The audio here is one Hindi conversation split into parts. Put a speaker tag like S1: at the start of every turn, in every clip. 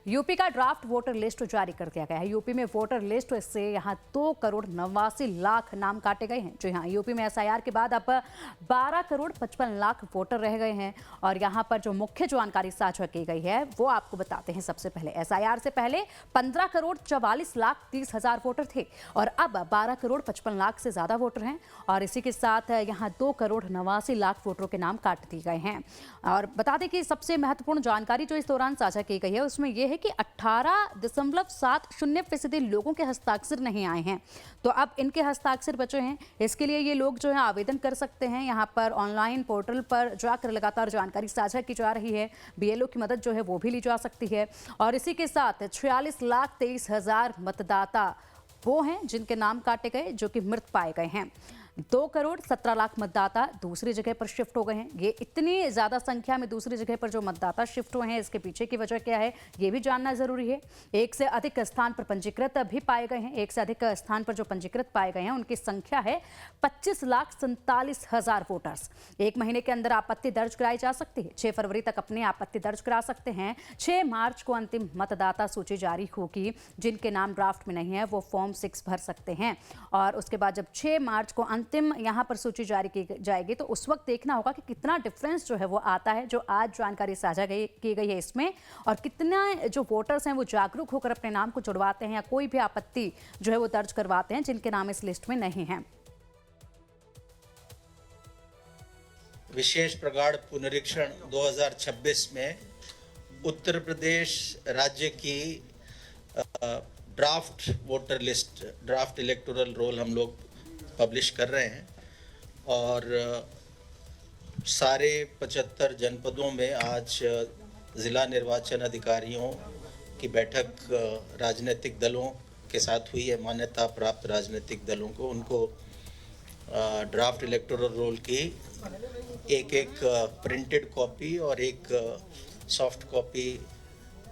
S1: यूपी का ड्राफ्ट वोटर लिस्ट जारी कर दिया गया है। यूपी में वोटर लिस्ट से यहाँ 2,89,00,000 नाम काटे गए हैं। जी हाँ, यूपी में एसआईआर के बाद अब 12,55,00,000 वोटर रह गए हैं। और यहाँ पर जो मुख्य जानकारी साझा की गई है वो आपको बताते हैं। सबसे पहले एसआईआर से पहले 15,44,30,000 वोटर थे और अब 12,55,00,000 से ज्यादा वोटर हैं। और इसी के साथ यहाँ 2,89,00,000 वोटरों के नाम काट दिए गए हैं। और बता दें कि सबसे महत्वपूर्ण जानकारी जो इस दौरान साझा की गई है उसमें यह है कि 18.70% लोगों के हस्ताक्षर नहीं आए हैं। तो अब इनके हस्ताक्षर बचे हैं। इसके लिए ये लोग जो है आवेदन कर सकते हैं। यहाँ पर ऑनलाइन पोर्टल पर जाकर लगातार जानकारी साझा की जा रही है। बीएलओ की मदद जो है वो भी ली जा सकती है। और इसी के साथ 46,23,000 मतदाता वो हैं जिनके नाम काटे गए, जो कि मृत पाए गए हैं। 2,17,00,000 मतदाता दूसरी जगह पर शिफ्ट हो गए हैं। ये इतनी ज्यादा संख्या में दूसरी जगह पर जो मतदाता शिफ्ट हुए हैं, इसके पीछे की वजह क्या है ये भी जानना जरूरी है। एक से अधिक स्थान पर पंजीकृत भी पाए गए हैं। एक से अधिक स्थान पर जो पंजीकृत पाए गए हैं उनकी संख्या है 25,47,000 वोटर्स। एक महीने के अंदर आपत्ति दर्ज कराई जा सकती है। 6 फरवरी तक अपनी आपत्ति दर्ज करा सकते हैं। 6 मार्च को अंतिम मतदाता सूची जारी होगी। जिनके नाम ड्राफ्ट में नहीं है वो फॉर्म 6 भर सकते हैं। और उसके बाद जब 6 मार्च को अंतिम यहां पर सूची जारी की जाएगी तो उस वक्त देखना होगा कि कितना डिफरेंस जो है वो आता है, जो आज जानकारी साझा की गई है इसमें, और कितना जो वोटर्स हैं वो जागरूक होकर अपने नाम को जुड़वाते हैं या कोई भी आपत्ति जो है वो दर्ज करवाते हैं जिनके नाम इस लिस्ट में नहीं है।
S2: विशेष प्रगाढ़ पुनरीक्षण 2026 में उत्तर प्रदेश राज्य की draft voter list, draft electoral roll हम लोग पब्लिश कर रहे हैं। और सारे 75 जनपदों में आज ज़िला निर्वाचन अधिकारियों की बैठक राजनीतिक दलों के साथ हुई है। मान्यता प्राप्त राजनीतिक दलों को, उनको ड्राफ्ट इलेक्टोरल रोल की एक प्रिंटेड कॉपी और एक सॉफ्ट कॉपी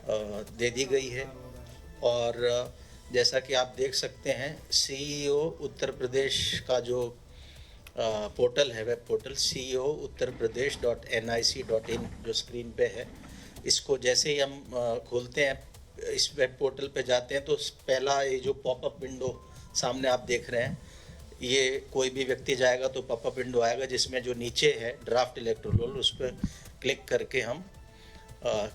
S2: दे दी गई है। और जैसा कि आप देख सकते हैं, सीईओ उत्तर प्रदेश का जो पोर्टल है, वेब पोर्टल ceo.uttarpradesh.nic.in जो स्क्रीन पे है, इसको जैसे ही हम खोलते हैं, इस वेब पोर्टल पे जाते हैं तो पहला ये जो पॉपअप विंडो सामने आप देख रहे हैं, ये कोई भी व्यक्ति जाएगा तो पॉपअप विंडो आएगा जिसमें जो नीचे है ड्राफ्ट इलेक्टोरल रोल, उस पर क्लिक करके हम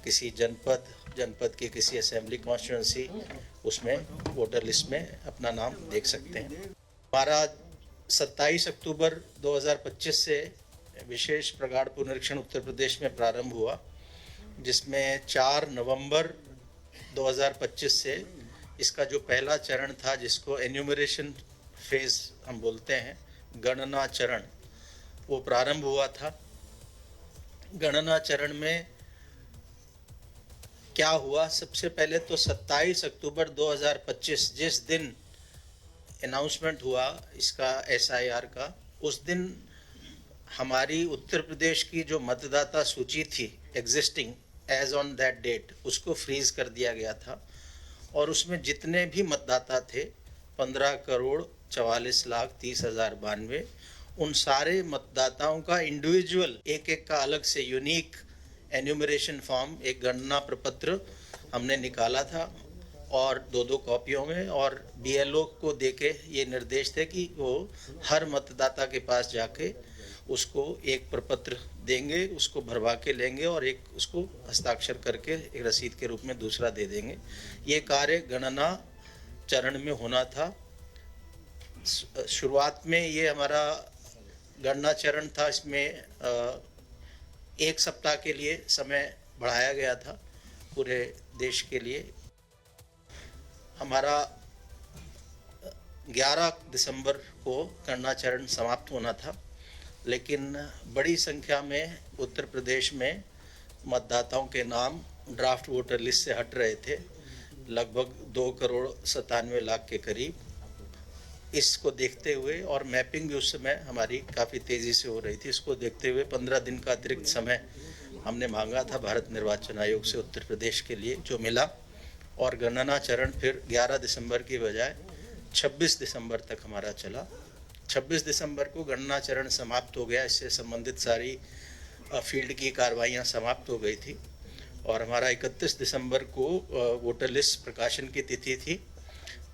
S2: किसी जनपद की किसी असेंबली कॉन्स्टिट्यूंसी उसमें वोटर लिस्ट में अपना नाम देख सकते हैं। हमारा 27 अक्टूबर 2025 से विशेष प्रगाढ़ पुनरीक्षण उत्तर प्रदेश में प्रारंभ हुआ, जिसमें 4 नवंबर 2025 से इसका जो पहला चरण था, जिसको एन्यूमरेशन फेज हम बोलते हैं, गणना चरण, वो प्रारंभ हुआ था। गणना चरण में क्या हुआ, सबसे पहले तो 27 अक्टूबर 2025 जिस दिन अनाउंसमेंट हुआ इसका एसआईआर का, उस दिन हमारी उत्तर प्रदेश की जो मतदाता सूची थी existing as on that date, उसको फ्रीज कर दिया गया था। और उसमें जितने भी मतदाता थे 15,44,30,092, उन सारे मतदाताओं का इंडिविजुअल एक का अलग से यूनिक एन्यूमरेशन फॉर्म, एक गणना प्रपत्र हमने निकाला था और 2 कॉपियों में, और बीएलओ को देके ये निर्देश थे कि वो हर मतदाता के पास जाके उसको एक प्रपत्र देंगे, उसको भरवा के लेंगे और एक उसको हस्ताक्षर करके एक रसीद के रूप में दूसरा दे देंगे। ये कार्य गणना चरण में होना था। शुरुआत में ये हमारा गणना चरण था, इसमें 1 सप्ताह के लिए समय बढ़ाया गया था पूरे देश के लिए। हमारा 11 दिसंबर को गणना चरण समाप्त होना था, लेकिन बड़ी संख्या में उत्तर प्रदेश में मतदाताओं के नाम ड्राफ्ट वोटर लिस्ट से हट रहे थे, लगभग 2,97,00,000 के करीब। इसको देखते हुए, और मैपिंग भी उस समय हमारी काफ़ी तेज़ी से हो रही थी, इसको देखते हुए 15 दिन का अतिरिक्त समय हमने मांगा था भारत निर्वाचन आयोग से उत्तर प्रदेश के लिए, जो मिला। और गणना चरण फिर 11 दिसंबर की बजाय 26 दिसंबर तक हमारा चला। 26 दिसंबर को गणना चरण समाप्त हो गया। इससे संबंधित सारी फील्ड की कार्रवाइयाँ समाप्त हो गई थी। और हमारा 31 दिसंबर को वोटर लिस्ट प्रकाशन की तिथि थी।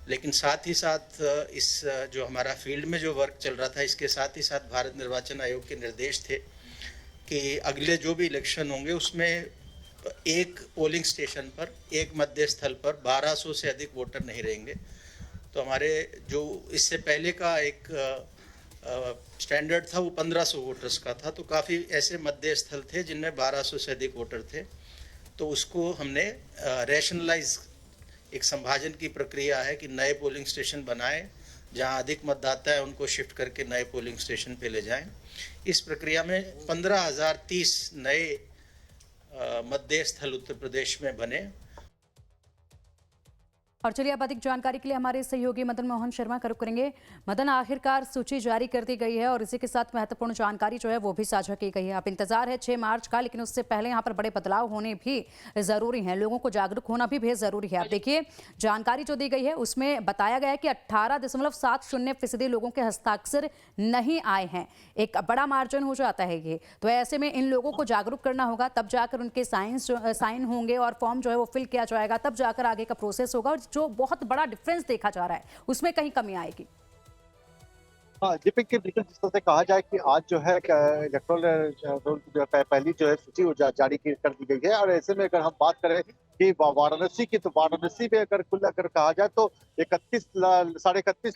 S2: लेकिन साथ ही साथ जो हमारा फील्ड में जो वर्क चल रहा था, इसके साथ ही साथ भारत निर्वाचन आयोग के निर्देश थे कि अगले जो भी इलेक्शन होंगे उसमें एक पोलिंग स्टेशन पर, एक मतदेय स्थल पर 1200 से अधिक वोटर नहीं रहेंगे। तो हमारे जो इससे पहले का एक स्टैंडर्ड था वो 1500 वोटर्स का था, तो काफ़ी ऐसे मतदेय स्थल थे जिनमें 1200 से अधिक वोटर थे। तो उसको हमने रैशनलाइज, एक संभाजन की प्रक्रिया है कि नए पोलिंग स्टेशन बनाएं, जहां अधिक मतदाता है उनको शिफ्ट करके नए पोलिंग स्टेशन पे ले जाएं। इस प्रक्रिया में 15,030 नए मतदेय स्थल उत्तर प्रदेश में बने।
S1: और चलिए अब अधिक जानकारी के लिए हमारे सहयोगी मदन मोहन शर्मा का रुख करेंगे। मदन, आखिरकार सूची जारी कर दी गई है और इसी के साथ महत्वपूर्ण जानकारी जो है वो भी साझा की गई है। अब इंतजार है 6 मार्च का, लेकिन उससे पहले यहाँ पर बड़े बदलाव होने भी जरूरी हैं, लोगों को जागरूक होना भी बेहद जरूरी है। अब देखिए, जानकारी जो दी गई है उसमें बताया गया है कि 18.70% लोगों के हस्ताक्षर नहीं आए हैं। एक बड़ा मार्जिन हो जाता है ये, तो ऐसे में इन लोगों को जागरूक करना होगा, तब जाकर उनके साइन होंगे और फॉर्म जो है वो फिल किया जाएगा, तब जाकर आगे का प्रोसेस होगा। और जो बहुत बड़ा डिफरेंस देखा जा रहा है उसमें कहीं कमी आएगी।
S3: हाँ दीपक, के बिल्कुल जिस तरह से कहा जाए कि आज जो है इलेक्टोरल पहली जो है सूची जारी कर दी गई है। और ऐसे में अगर हम बात करें कि वाराणसी की, तो वाराणसी में अगर कहा जाए तो 31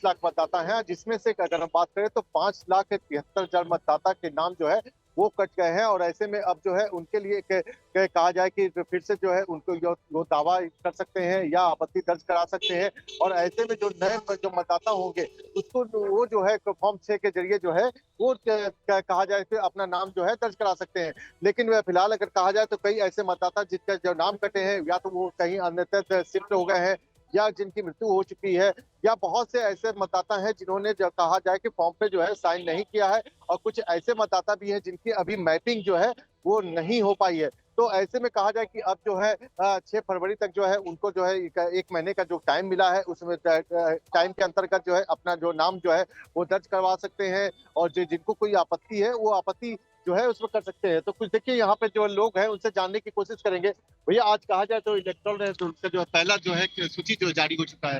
S3: लाख मतदाता हैं, जिसमें से अगर हम बात करें तो 5,73,000 मतदाता के नाम जो है वो कट गए हैं। और ऐसे में अब जो है उनके लिए कहा जाए कि फिर से जो है उनको वो दावा कर सकते हैं या आपत्ति दर्ज करा सकते हैं। और ऐसे में जो नए जो मतदाता होंगे उसको वो जो है फॉर्म 6 के जरिए जो है वो कहा जाए कि अपना नाम जो है दर्ज करा सकते हैं। लेकिन फिलहाल अगर कहा जाए तो कई ऐसे मतदाता जिनका जो नाम कटे हैं, या तो वो कहीं अन्यत्र शिफ्ट हो गए हैं या जिनकी मृत्यु हो चुकी है, या बहुत से ऐसे मतदाता हैं जिन्होंने जो कहा जाए कि फॉर्म पे जो है साइन नहीं किया है। और कुछ ऐसे मतदाता भी हैं जिनकी अभी मैपिंग जो है वो नहीं हो पाई है। तो ऐसे में कहा जाए कि अब जो है 6 फरवरी तक जो है उनको जो है 1 महीने का जो टाइम मिला है, उसमें टाइम के अंतर्गत जो है अपना जो नाम जो है वो दर्ज करवा सकते हैं। और जिनको कोई आपत्ति है वो आपत्ति जो है उसमें कर सकते हैं। तो कुछ देखिए यहाँ पे जो लोग हैं उनसे जानने की कोशिश करेंगे। भैया, आज कहा जाए तो इलेक्ट्रल जो पहला जो है सूची जो जारी हो चुका है,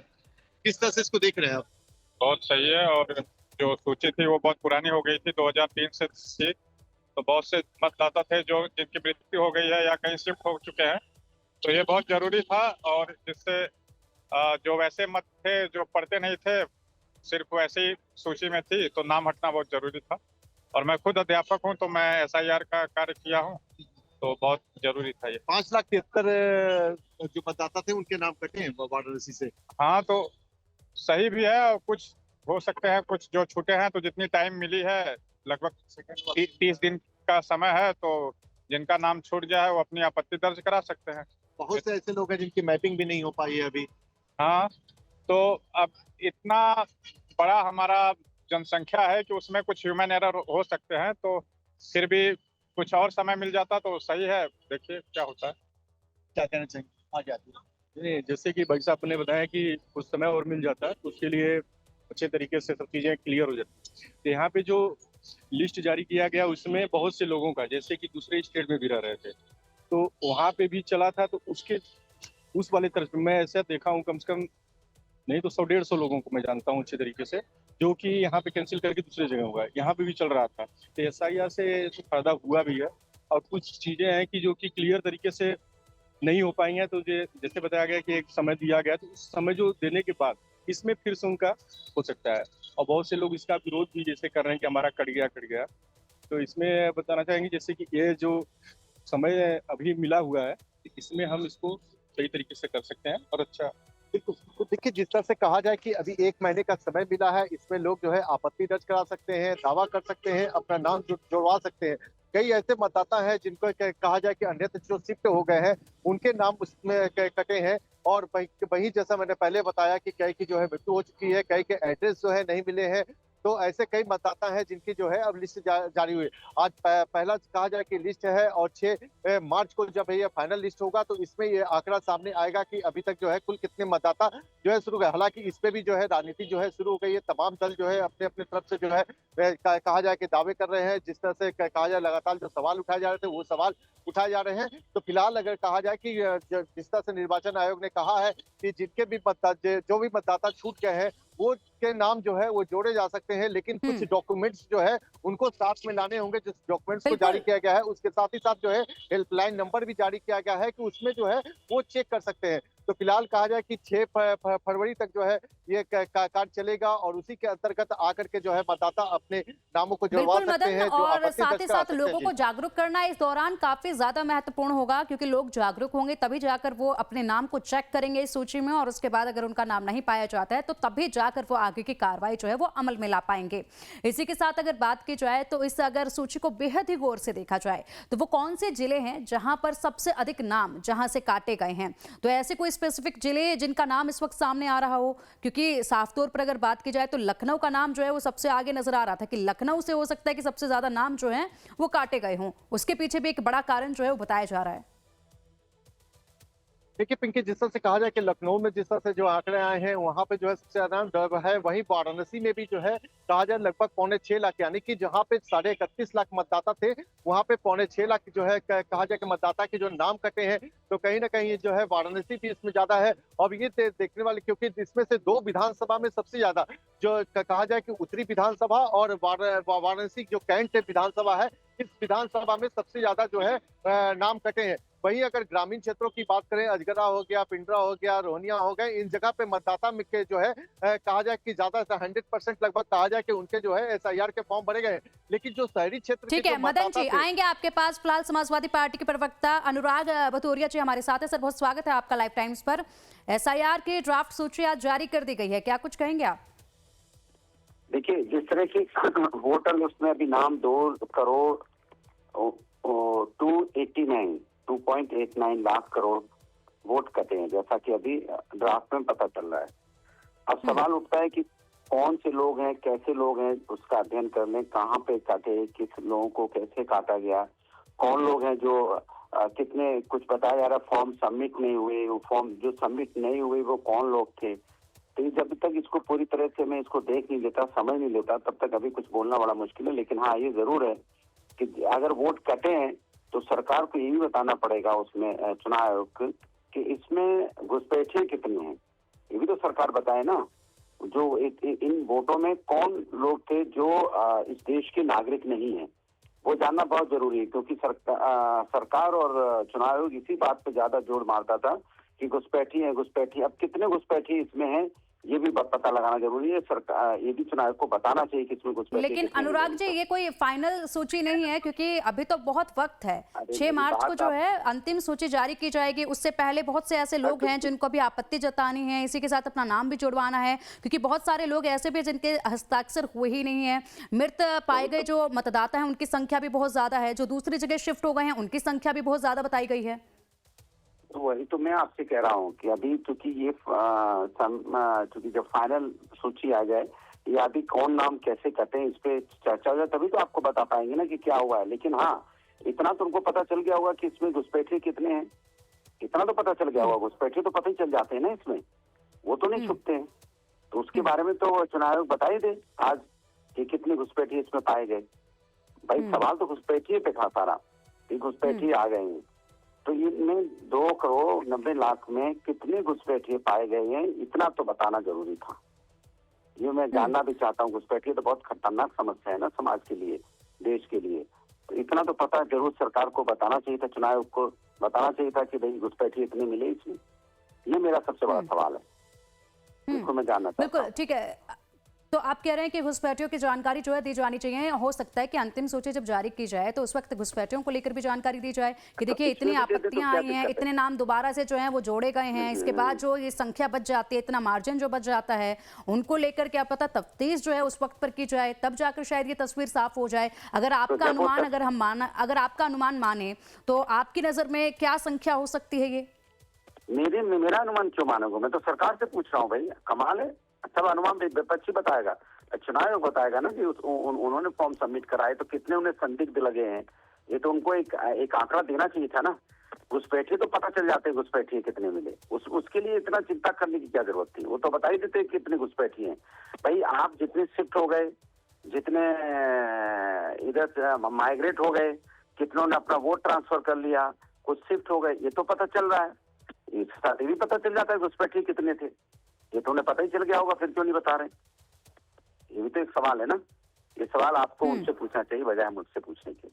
S3: किस तरह से इसको देख रहे हैं आप?
S4: बहुत सही है। और जो सूची थी वो बहुत पुरानी हो गई थी, 2003 से थी। तो बहुत से मतदाता थे जिनकी मृत्यु हो गई है या कहीं शिफ्ट हो चुके हैं। तो ये बहुत जरूरी था। और जिससे जो वैसे मत थे जो पढ़ते नहीं थे, सिर्फ वैसे ही सूची में थी, तो नाम हटना बहुत जरूरी था। और मैं खुद अध्यापक हूँ, तो मैं SIR का कार्य किया हूँ, तो बहुत जरूरी था ये।
S3: 5,73,000 जो मतदाता थे उनके नाम कटे हैं वाराणसी से।
S4: हाँ, तो सही भी है। और कुछ हो सकते हैं, कुछ जो छूटे हैं। तो जितनी टाइम मिली है, लगभग 30 दिन का समय है, तो जिनका नाम छूट गया है वो अपनी आपत्ति दर्ज करा सकते हैं।
S3: बहुत से ऐसे लोग हैं जिनकी मैपिंग भी नहीं हो पाई है अभी।
S4: हाँ, तो अब इतना बड़ा हमारा जनसंख्या है कि उसमें कुछ ह्यूमन एरर हो सकते हैं, तो फिर भी कुछ और समय मिल जाता तो सही है। देखिए क्या होता है।
S3: क्या कहना चाहिए? आ जाती है।
S5: नहीं, जैसे कि भाई साहब ने बताया कि कुछ समय और मिल जाता है, तो उसके लिए अच्छे तरीके से सब चीज़ें क्लियर हो जाती हैं। तो यहाँ पे जो लिस्ट जारी किया गया उसमें बहुत से लोगों का, जैसे कि दूसरे स्टेट में भी रह रहे थे, तो वहाँ पे भी चला था। तो उसके उस वाले तरफ मैं ऐसा देखा हूँ, कम से कम नहीं तो 100-150 लोगों को मैं जानता हूँ अच्छे तरीके से, जो कि यहाँ पे कैंसिल करके दूसरे जगह हुआ है। यहाँ पे भी चल रहा था। तो SIR से तो फायदा हुआ भी है। और कुछ चीज़ें हैं कि जो कि क्लियर तरीके से नहीं हो पाई हैं। तो जैसे बताया गया कि एक समय दिया गया, तो उस समय जो देने के बाद इसमें फिर से उनका हो सकता है। और बहुत से लोग इसका विरोध भी जैसे कर रहे हैं कि हमारा कट गया। तो इसमें बताना चाहेंगे जैसे कि ये जो समय अभी मिला हुआ है, इसमें हम इसको सही तरीके से कर सकते हैं और अच्छा।
S3: बिल्कुल। तो देखिए, जिस तरह से कहा जाए कि अभी 1 महीने का समय मिला है, इसमें लोग जो है आपत्ति दर्ज करा सकते हैं, दावा कर सकते हैं, अपना नाम जुड़वा सकते हैं। कई ऐसे मतदाता हैं जिनको कहा जाए कि अन्यत्र जो शिफ्ट हो गए हैं उनके नाम उसमें कटे हैं। और वही जैसा मैंने पहले बताया कि कई की जो है मृत्यु हो चुकी है, कई के एड्रेस जो है नहीं मिले हैं। तो ऐसे कई मतदाता हैं जिनकी जो है अब लिस्ट जारी हुई। आज पहला कहा जाए कि लिस्ट है और 6 मार्च को जब ये फाइनल लिस्ट होगा तो इसमें ये आंकड़ा सामने आएगा कि अभी तक जो है कुल कितने मतदाता जो है शुरू गए। हालांकि इस पे भी जो है राजनीति जो है शुरू हो गई है। तमाम दल जो है अपने अपने तरफ से जो है कहा जाए कि दावे कर रहे हैं। जिस तरह से कहा जाए लगातार जो सवाल उठाए जा रहे थे वो सवाल उठाए जा रहे हैं। तो फिलहाल अगर कहा जाए कि जिस तरह से निर्वाचन आयोग ने कहा है कि जिनके भी जो भी मतदाता छूट गए हैं वो के नाम जो है वो जोड़े जा सकते हैं, लेकिन कुछ डॉक्यूमेंट्स जो है उनको साथ में लाने होंगे। जिस डॉक्यूमेंट्स को जारी किया गया है उसके साथ ही साथ जो है हेल्पलाइन नंबर भी जारी किया गया है कि उसमें जो है वो चेक कर सकते हैं। तो फिलहाल कहा जाए कि 6 फरवरी तक जो है ये कार्य चलेगा और उसी के अंतर्गत आकर के जो है मतदाता अपने नामों को जुड़वा
S1: बिल्कुल
S3: सकते हैं।
S1: मदन,
S3: जो
S1: और
S3: आपत्ति
S1: साथ
S3: दर्ज
S1: ही
S3: करा
S1: साथ
S3: सकते हैं।
S1: लोगों
S3: जी।
S1: को जागरूक करना इस दौरान काफी ज्यादा महत्वपूर्ण होगा, क्योंकि लोग जागरूक होंगे तभी जाकर वो अपने नाम को चेक करेंगे इस सूची में, और उसके बाद अगर उनका नाम नहीं पाया जाता है तो तभी जाकर वो आगे की कार्रवाई जो है वो अमल में ला पाएंगे। इसी के साथ अगर बात की जाए तो इस अगर सूची को बेहद ही गौर से देखा जाए तो वो कौन से जिले हैं जहां पर सबसे अधिक नाम जहां से काटे गए हैं? तो ऐसे कोई स्पेसिफिक जिले जिनका नाम इस वक्त सामने आ रहा हो? क्योंकि साफ तौर पर अगर बात की जाए तो लखनऊ का नाम जो है वो सबसे आगे नजर आ रहा था कि लखनऊ से हो सकता है कि सबसे ज्यादा नाम जो है वो काटे गए हों। उसके पीछे भी एक बड़ा कारण जो है वो बताया जा रहा है।
S3: देखिए पिंकी, जिस तरह से कहा जाए कि लखनऊ में जिस तरह से जो आंकड़े आए हैं वहां पे जो है सबसे ज्यादा डर है। वहीं वाराणसी में भी जो है कहा जाए लगभग 6.25 लाख, यानी कि जहां पे 31.5 लाख मतदाता थे वहां पे 6.25 लाख जो है कहा जाए कि मतदाता के जो नाम कटे हैं। तो कहीं ना कहीं जो है वाराणसी भी इसमें ज्यादा है। और ये देखने वाले, क्योंकि इसमें से 2 विधानसभा में सबसे ज्यादा जो कहा जाए कि उत्तरी विधानसभा और वाराणसी जो कैंट विधानसभा है, इस विधानसभा में सबसे ज्यादा जो है नाम कटे हैं। वहीं अगर ग्रामीण क्षेत्रों की बात करें, अजगरा हो गया, पिंडरा हो गया, रोहनिया हो गए, इन जगह पे मतदाता के जो है कहा जाए कि ज्यादा 100% लगभग कहा जाए कि उनके जो है SIR के फॉर्म भरे गए। लेकिन जो शहरी क्षेत्र
S1: ठीक है मदन जी, आएंगे आपके पास। फिलहाल समाजवादी पार्टी के प्रवक्ता अनुराग भतौरिया जी हमारे साथ है। सर, बहुत स्वागत है आपका लाइव टाइम्स पर। SIR की ड्राफ्ट सूची आज जारी कर दी गई है, क्या कुछ कहेंगे आप?
S6: देखिए, जिस तरह की वोटर लिस्ट में अभी नाम 2.89 लाख करोड़ वोट कटे हैं, जैसा कि अभी ड्राफ्ट में पता चल रहा है। अब सवाल उठता है कि कौन से लोग हैं, कैसे लोग हैं, उसका अध्ययन कर लें। कहाँ पे काटे, किस लोगों को कैसे काटा गया, कौन लोग हैं जो कितने, कुछ बताया जा रहा फॉर्म सबमिट नहीं हुए, वो फॉर्म जो सबमिट नहीं हुए वो कौन लोग थे। तो जब तक इसको पूरी तरह से मैं इसको देख नहीं लेता, समझ नहीं लेता, तब तक अभी कुछ बोलना बड़ा मुश्किल है। लेकिन हाँ, ये जरूर है कि अगर वोट कटे हैं तो सरकार को ये भी बताना पड़ेगा उसमें चुनाव आयोग कि इसमें घुसपैठिए कितने हैं, ये भी तो सरकार बताए ना। जो इन वोटों में कौन लोग थे जो इस देश के नागरिक नहीं है, वो जानना बहुत जरूरी है। क्योंकि सरकार और चुनाव आयोग इसी बात पे ज्यादा जोर मारता था कि घुसपैठी है, घुसपैठी। अब कितने घुसपैठी इसमें हैं ये भी पता लगाना जरूरी है। सरकार ये भी चुनाव को बताना चाहिए कि इसमें घुसपैठी।
S1: लेकिन अनुराग जी, ये कोई फाइनल सूची नहीं है, क्योंकि अभी तो बहुत वक्त है। 6 मार्च को जो है अंतिम सूची जारी की जाएगी। उससे पहले बहुत से ऐसे लोग हैं जिनको भी आपत्ति जतानी है, इसी के साथ अपना नाम भी जुड़वाना है, क्योंकि बहुत सारे लोग ऐसे भी जिनके हस्ताक्षर हुए ही नहीं है। मृत पाए गए जो मतदाता हैं उनकी संख्या भी बहुत ज्यादा है, जो दूसरी जगह शिफ्ट हो गए हैं उनकी संख्या भी बहुत ज्यादा बताई गई है।
S6: तो वही तो मैं आपसे कह रहा हूँ कि अभी चूंकि ये चूंकि जब फाइनल सूची आ जाए या अभी कौन नाम कैसे कटे इस पे चर्चा हो जाए तभी तो आपको बता पाएंगे ना कि क्या हुआ है। लेकिन हाँ, इतना तो उनको पता चल गया होगा कि इसमें घुसपैठिए कितने हैं, इतना तो पता चल गया होगा। घुसपैठिए तो पता ही चल जाते हैं ना, इसमें वो तो नहीं छुपते हैं। तो उसके बारे में तो चुनाव आयोग बता ही दे आज कि कितने घुसपैठिए इसमें पाए गए। भाई सवाल तो घुसपैठिए पे था सारा, घुसपैठिए आ गए हैं। तो इनमें 2.90 करोड़ में कितने घुसपैठिए पाए गए हैं, इतना तो बताना जरूरी था। ये मैं जानना भी चाहता हूँ। घुसपैठिए तो बहुत खतरनाक समस्या है ना समाज के लिए, देश के लिए। तो इतना तो पता जरूर सरकार को बताना चाहिए था, चुनाव आयोग को बताना चाहिए था कि भाई घुसपैठिए इतने मिले इसमें। ये मेरा सबसे बड़ा सवाल है, इसको मैं जानना चाहता हूँ।
S1: बिल्कुल ठीक है। तो आप कह रहे हैं कि घुसपैठियों की जानकारी जो है दी जानी चाहिए। हो सकता है कि अंतिम सूची जब जारी की जाए तो उस वक्त घुसपैठियों को लेकर भी जानकारी दी जाए कि देखिए इतनी आपत्तियां आई हैं, इतने नाम दोबारा से जो हैं वो जोड़े गए हैं, इसके बाद जो ये संख्या बच जाती है, इतना मार्जिन जो बच जाता है, उनको लेकर क्या पता तफ्तीश जो है उस वक्त पर की जाए, तब जाकर शायद ये तस्वीर साफ हो जाए। अगर आपका अनुमान अगर आपका अनुमान माने तो आपकी नजर में क्या संख्या हो सकती है? ये
S6: मेरा अनुमान क्यों मानोगे? मैं तो सरकार से पूछ रहा हूँ भाई, कमाल है। सब अनुमान विपक्षी बताएगा। चुनाव आयोग बताएगा ना कि उन्होंने फॉर्म सबमिट कराए तो कितने उन्हें संदिग्ध लगे हैं। ये तो उनको एक आंकड़ा देना चाहिए था ना। घुसपैठिए तो पता चल जाते घुसपैठिए कितने मिले, उसके लिए इतना चिंता करने की क्या जरूरत थी। वो तो बता ही देते कितने घुसपैठिए हैं। भाई आप जितने शिफ्ट हो गए, जितने इधर माइग्रेट हो गए, कितनों ने अपना वोट ट्रांसफर कर लिया, कुछ शिफ्ट हो गए, ये तो पता चल रहा है। इसके साथ ये भी पता चल जाता है घुसपैठिए कितने थे। ये तो उन्हें पता ही चल गया होगा, फिर क्यों नहीं बता रहे। ये भी तो एक सवाल है ना। ये सवाल आपको उनसे पूछना चाहिए बजाय मुझसे पूछने के।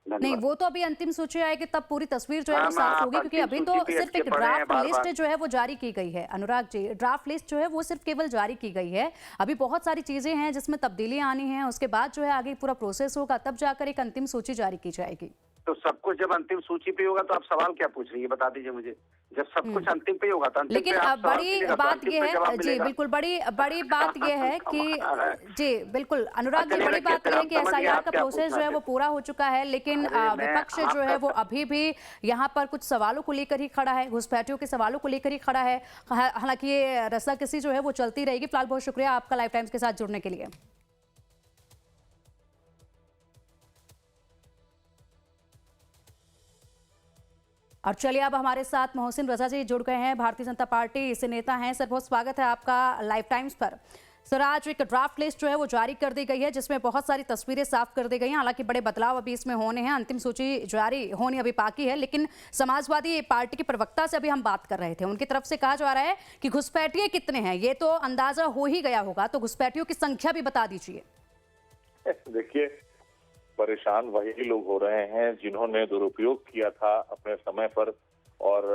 S1: नहीं, वो तो अभी अंतिम सूची आएगी तब पूरी तस्वीर जो है वो साफ होगी, क्योंकि अभी तो सिर्फ एक ड्राफ्ट लिस्ट जो है वो जारी की गई है। अनुराग जी, ड्राफ्ट लिस्ट जो है वो सिर्फ केवल जारी की गई है। अभी बहुत सारी चीजें हैं जिसमें तब्दीली आनी है, उसके बाद जो है आगे पूरा प्रोसेस होगा, तब जाकर एक अंतिम सूची जारी की जाएगी।
S6: तो सब कुछ जब अंतिम सूची पे होगा तो आप सवाल क्या पूछ रही है, बता दीजिए मुझे। जब सब कुछ अंतिम पे होगा तो अंतिम
S1: लेकिन
S6: पे आप
S1: बड़ी बात यह है जी, बिल्कुल बड़ी बात यह है कि जी बिल्कुल अनुराग जी, बड़ी बात यह है कि एसआईआर का प्रोसेस जो है वो पूरा हो चुका है, लेकिन विपक्ष जो है वो अभी भी यहाँ पर कुछ सवालों को लेकर ही खड़ा है, घुसपैठियों के सवालों को लेकर ही खड़ा है। हालांकि ये रस्साकसी जो है वो चलती रहेगी। फिलहाल बहुत शुक्रिया आपका लाइफ टाइम्स के साथ जुड़ने के लिए। और चलिए अब हमारे साथ मोहसिन रजा जी जुड़ गए हैं, भारतीय जनता पार्टी से नेता हैं। सर बहुत स्वागत है आपका लाइव टाइम्स पर। सर आज एक ड्राफ्ट लिस्ट जो है वो जारी कर दी गई है जिसमें बहुत सारी तस्वीरें साफ कर दी गई हैं। हालांकि बड़े बदलाव अभी इसमें होने हैं, अंतिम सूची जारी होनी अभी बाकी है। लेकिन समाजवादी पार्टी के प्रवक्ता से अभी हम बात कर रहे थे, उनकी तरफ से कहा जा रहा है कि घुसपैठिए कितने हैं ये तो अंदाजा हो ही गया होगा, तो घुसपैठियों की संख्या भी बता दीजिए।
S7: देखिए, परेशान वही लोग हो रहे हैं जिन्होंने दुरुपयोग किया था अपने समय पर, और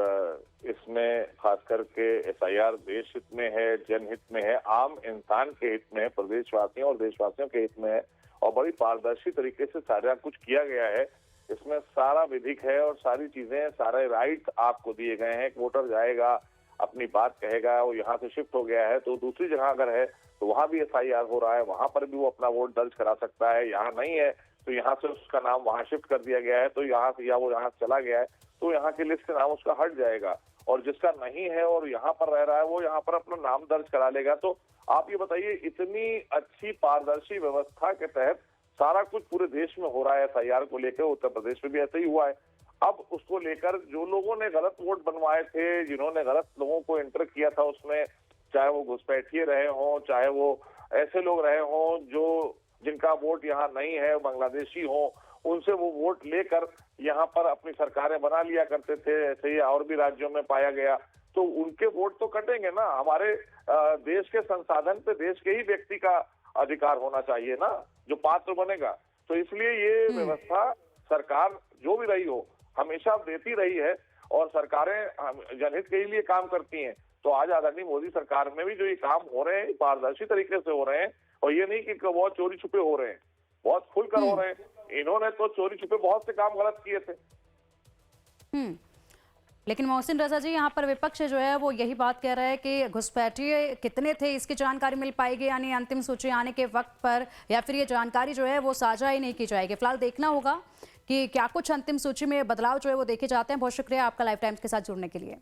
S7: इसमें खास करके एसआईआर देश हित में है, जनहित में है, आम इंसान के हित में है, प्रदेशवासियों और देशवासियों के हित में है, और बड़ी पारदर्शी तरीके से सारा कुछ किया गया है। इसमें सारा विधिक है और सारी चीजें, सारे राइट्स आपको दिए गए हैं। एक वोटर जाएगा, अपनी बात कहेगा, वो यहाँ से शिफ्ट हो गया है तो दूसरी जगह अगर है तो वहां भी एसआईआर हो रहा है, वहां पर भी वो अपना वोट दर्ज करा सकता है। यहाँ नहीं है तो यहाँ से उसका नाम वहां शिफ्ट कर दिया गया है, तो यहाँ से या वो यहाँ से चला गया है तो यहाँ की लिस्ट से नाम उसका हट जाएगा। और जिसका नहीं है और यहाँ पर रह रहा है वो यहाँ पर अपना नाम दर्ज करा लेगा। तो आप ये बताइए, इतनी अच्छी पारदर्शी व्यवस्था के तहत सारा कुछ पूरे देश में हो रहा है एसआईआर को लेकर। उत्तर प्रदेश में भी ऐसा ही हुआ है। अब उसको लेकर जो लोगों ने गलत वोट बनवाए थे, जिन्होंने गलत लोगों को एंटर किया था उसमें, चाहे वो घुसपैठिए रहे हों, चाहे वो ऐसे लोग रहे हों जो जिनका वोट यहाँ नहीं है, बांग्लादेशी हो, उनसे वो वोट लेकर यहाँ पर अपनी सरकारें बना लिया करते थे। ऐसे ही और भी राज्यों में पाया गया, तो उनके वोट तो कटेंगे ना। हमारे देश के संसाधन पे देश के ही व्यक्ति का अधिकार होना चाहिए ना, जो पात्र बनेगा। तो इसलिए ये व्यवस्था सरकार जो भी रही हो हमेशा देती रही है, और सरकारें जनहित के लिए काम करती हैं। तो आज आदरणीय मोदी सरकार में भी जो ये काम हो रहे हैं पारदर्शी तरीके से हो रहे हैं, और ये नहीं कि बहुत चोरी छुपे हो रहे हैं, बहुत खुलकर हो रहे हैं। इन्होंने तो चोरी छुपे बहुत से काम गलत किए थे।
S1: लेकिन मोहसिन रजा जी, यहाँ पर विपक्ष जो है वो यही बात कह रहा है कि घुसपैठिए कितने थे इसकी जानकारी मिल पाएगी यानी अंतिम सूची आने के वक्त पर, या फिर ये जानकारी जो है वो साझा ही नहीं की जाएगी। फिलहाल देखना होगा कि क्या कुछ अंतिम सूची में बदलाव जो है वो देखे जाते हैं। बहुत शुक्रिया आपका लाइव टाइम्स के साथ जुड़ने के लिए।